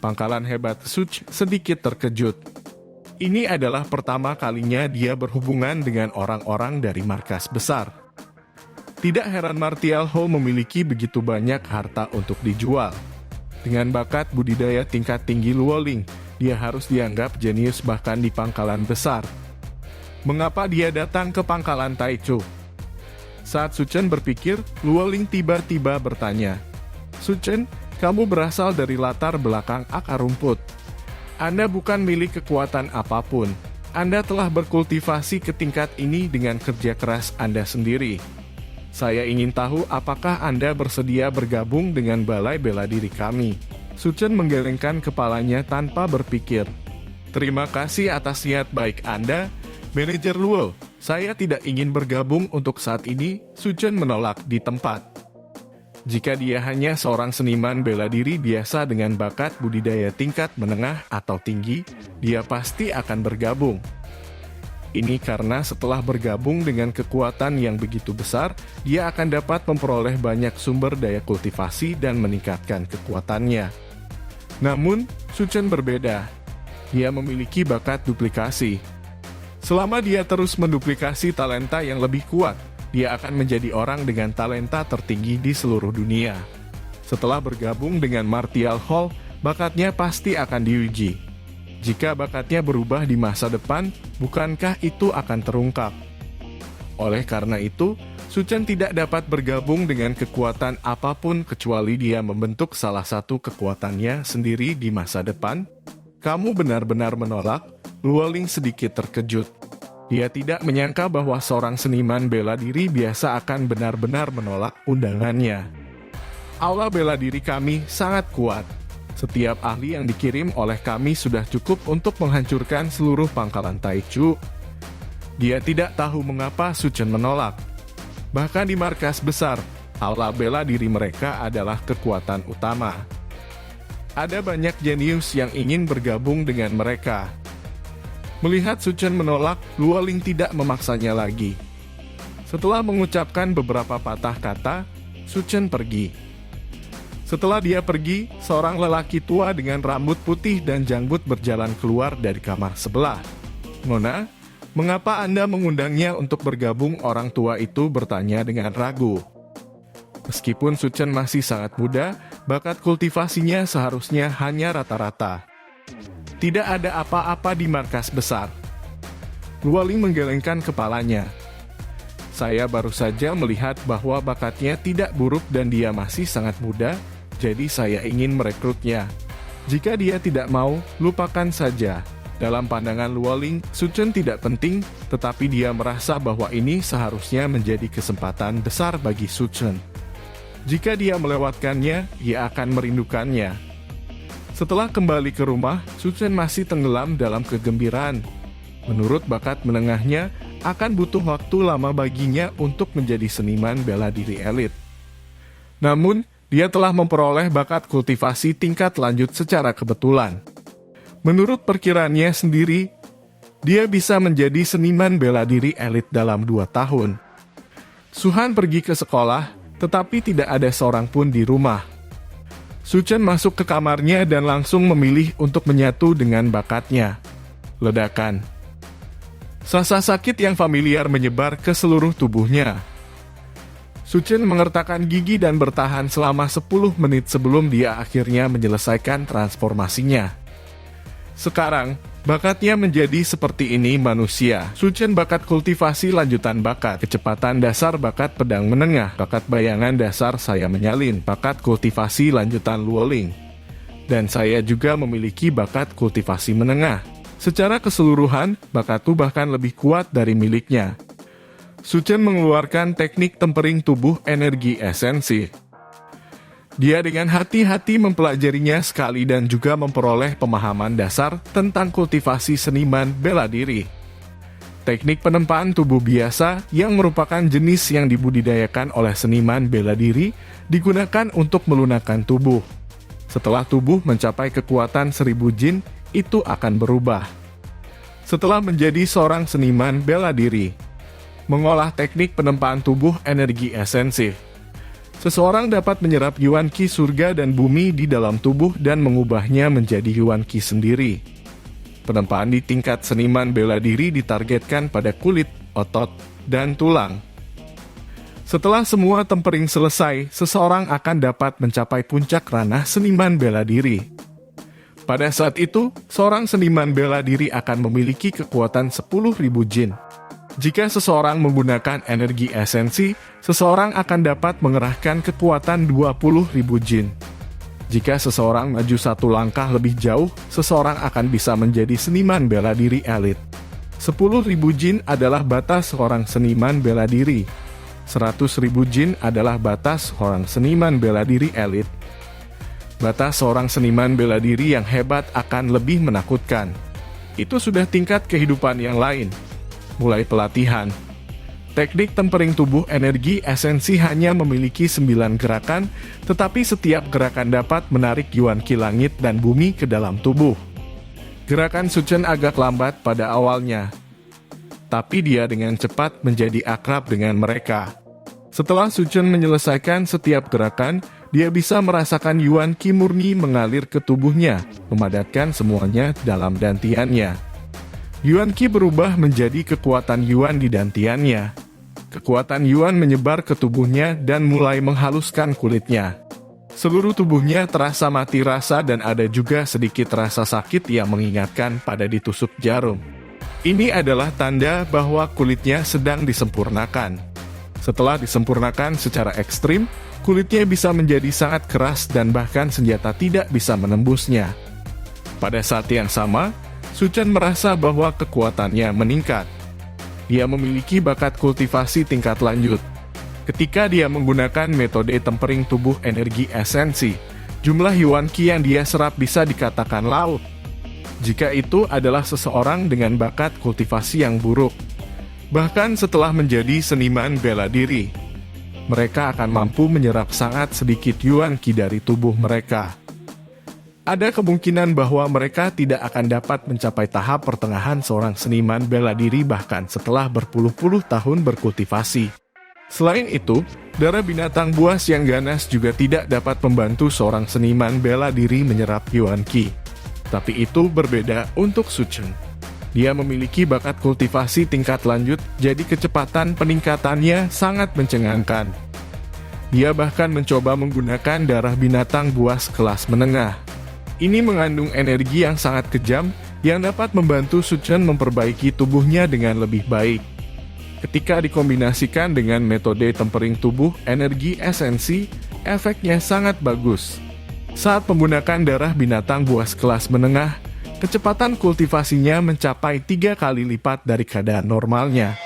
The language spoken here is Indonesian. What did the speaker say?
pangkalan hebat Such sedikit terkejut. Ini adalah pertama kalinya dia berhubungan dengan orang-orang dari markas besar. Tidak heran Martial Hall memiliki begitu banyak harta untuk dijual. Dengan bakat budidaya tingkat tinggi Luoling, dia harus dianggap jenius bahkan di pangkalan besar. Mengapa dia datang ke pangkalan Taichu? Saat Su Chen berpikir, Luoling tiba-tiba bertanya, "Su Chen, kamu berasal dari latar belakang akar rumput. Anda bukan milik kekuatan apapun. Anda telah berkultivasi ke tingkat ini dengan kerja keras Anda sendiri. Saya ingin tahu apakah Anda bersedia bergabung dengan balai bela diri kami." Su Chen menggelengkan kepalanya tanpa berpikir. "Terima kasih atas niat baik Anda, Manajer Luo. Saya tidak ingin bergabung untuk saat ini." Su Chen menolak di tempat. Jika dia hanya seorang seniman bela diri biasa dengan bakat budidaya tingkat menengah atau tinggi, dia pasti akan bergabung. Ini karena setelah bergabung dengan kekuatan yang begitu besar, dia akan dapat memperoleh banyak sumber daya kultivasi dan meningkatkan kekuatannya. Namun, Su Chen berbeda. Dia memiliki bakat duplikasi. Selama dia terus menduplikasi talenta yang lebih kuat, dia akan menjadi orang dengan talenta tertinggi di seluruh dunia. Setelah bergabung dengan Martial Hall, bakatnya pasti akan diuji. Jika bakatnya berubah di masa depan, bukankah itu akan terungkap? Oleh karena itu, Su Chen tidak dapat bergabung dengan kekuatan apapun kecuali dia membentuk salah satu kekuatannya sendiri di masa depan. "Kamu benar-benar menolak?" Luoling sedikit terkejut. Dia tidak menyangka bahwa seorang seniman bela diri biasa akan benar-benar menolak undangannya. "Aula bela diri kami sangat kuat. Setiap ahli yang dikirim oleh kami sudah cukup untuk menghancurkan seluruh pangkalan Taichu." Dia tidak tahu mengapa Su Chen menolak. Bahkan di markas besar, aula bela diri mereka adalah kekuatan utama. Ada banyak jenius yang ingin bergabung dengan mereka. Melihat Su Chen menolak, Luoling tidak memaksanya lagi. Setelah mengucapkan beberapa patah kata, Su Chen pergi. Setelah dia pergi, seorang lelaki tua dengan rambut putih dan janggut berjalan keluar dari kamar sebelah. "Nona, mengapa Anda mengundangnya untuk bergabung?" Orang tua itu bertanya dengan ragu. Meskipun Su Chen masih sangat muda, bakat kultivasinya seharusnya hanya rata-rata. Tidak ada apa-apa di markas besar. Luoling menggelengkan kepalanya. "Saya baru saja melihat bahwa bakatnya tidak buruk dan dia masih sangat muda, jadi saya ingin merekrutnya. Jika dia tidak mau, lupakan saja." Dalam pandangan Luoling, Su Chen tidak penting, tetapi dia merasa bahwa ini seharusnya menjadi kesempatan besar bagi Su Chen. Jika dia melewatkannya, dia akan merindukannya. Setelah kembali ke rumah, Su Chen masih tenggelam dalam kegembiraan. Menurut bakat menengahnya, akan butuh waktu lama baginya untuk menjadi seniman bela diri elit. Namun, dia telah memperoleh bakat kultivasi tingkat lanjut secara kebetulan. Menurut perkiraannya sendiri, dia bisa menjadi seniman bela diri elit dalam 2 tahun. Su Han pergi ke sekolah, tetapi tidak ada seorang pun di rumah. Su Chen masuk ke kamarnya dan langsung memilih untuk menyatu dengan bakatnya. Ledakan. Rasa sakit yang familiar menyebar ke seluruh tubuhnya. Su Chen mengertakkan gigi dan bertahan selama 10 menit sebelum dia akhirnya menyelesaikan transformasinya. Sekarang, bakatnya menjadi seperti ini manusia. Su Chen bakat kultivasi lanjutan bakat, kecepatan dasar bakat pedang menengah, bakat bayangan dasar saya menyalin, bakat kultivasi lanjutan Luoling. Dan saya juga memiliki bakat kultivasi menengah. Secara keseluruhan, bakatku bahkan lebih kuat dari miliknya. Su Chen mengeluarkan teknik tempering tubuh energi esensi. Dia dengan hati-hati mempelajarinya sekali dan juga memperoleh pemahaman dasar tentang kultivasi seniman bela diri. Teknik penempaan tubuh biasa yang merupakan jenis yang dibudidayakan oleh seniman bela diri digunakan untuk melunakkan tubuh. Setelah tubuh mencapai kekuatan 1000 jin, itu akan berubah. Setelah menjadi seorang seniman bela diri, mengolah teknik penempaan tubuh energi esensi. Seseorang dapat menyerap yuan qi surga dan bumi di dalam tubuh dan mengubahnya menjadi yuan qi sendiri. Penempaan di tingkat seniman bela diri ditargetkan pada kulit, otot, dan tulang. Setelah semua tempering selesai, seseorang akan dapat mencapai puncak ranah seniman bela diri. Pada saat itu, seorang seniman bela diri akan memiliki kekuatan 10.000 jin. Jika seseorang menggunakan energi esensi, seseorang akan dapat mengerahkan kekuatan 20.000 jin. Jika seseorang maju satu langkah lebih jauh, seseorang akan bisa menjadi seniman bela diri elit. 10.000 jin adalah batas seorang seniman bela diri. 100.000 jin adalah batas seorang seniman bela diri elit. Batas seorang seniman bela diri yang hebat akan lebih menakutkan. Itu sudah tingkat kehidupan yang lain. Mulai pelatihan. Teknik tempering tubuh energi esensi hanya memiliki 9 gerakan, tetapi setiap gerakan dapat menarik yuan qi langit dan bumi ke dalam tubuh. Gerakan Suchen agak lambat pada awalnya, tapi dia dengan cepat menjadi akrab dengan mereka. Setelah Suchen menyelesaikan setiap gerakan, dia bisa merasakan yuan qi murni mengalir ke tubuhnya, memadatkan semuanya dalam dantiannya. Yuan qi berubah menjadi kekuatan yuan di dantiannya. Kekuatan yuan menyebar ke tubuhnya dan mulai menghaluskan kulitnya. Seluruh tubuhnya terasa mati rasa dan ada juga sedikit rasa sakit yang mengingatkan pada ditusuk jarum. Ini adalah tanda bahwa kulitnya sedang disempurnakan. Setelah disempurnakan secara ekstrim, kulitnya bisa menjadi sangat keras dan bahkan senjata tidak bisa menembusnya. Pada saat yang sama, Suchen merasa bahwa kekuatannya meningkat. Dia memiliki bakat kultivasi tingkat lanjut. Ketika dia menggunakan metode tempering tubuh energi esensi, jumlah yuan qi yang dia serap bisa dikatakan laut. Jika itu adalah seseorang dengan bakat kultivasi yang buruk. Bahkan setelah menjadi seniman bela diri, mereka akan mampu menyerap sangat sedikit yuan qi dari tubuh mereka. Ada kemungkinan bahwa mereka tidak akan dapat mencapai tahap pertengahan seorang seniman bela diri bahkan setelah berpuluh-puluh tahun berkultivasi. Selain itu, darah binatang buas yang ganas juga tidak dapat membantu seorang seniman bela diri menyerap yuan qi. Tapi itu berbeda untuk Suchen. Dia memiliki bakat kultivasi tingkat lanjut, jadi kecepatan peningkatannya sangat mencengangkan. Dia bahkan mencoba menggunakan darah binatang buas kelas menengah. Ini mengandung energi yang sangat kejam yang dapat membantu Suchen memperbaiki tubuhnya dengan lebih baik. Ketika dikombinasikan dengan metode tempering tubuh energi esensi, efeknya sangat bagus. Saat menggunakan darah binatang buas kelas menengah, kecepatan kultivasinya mencapai 3 kali lipat dari keadaan normalnya.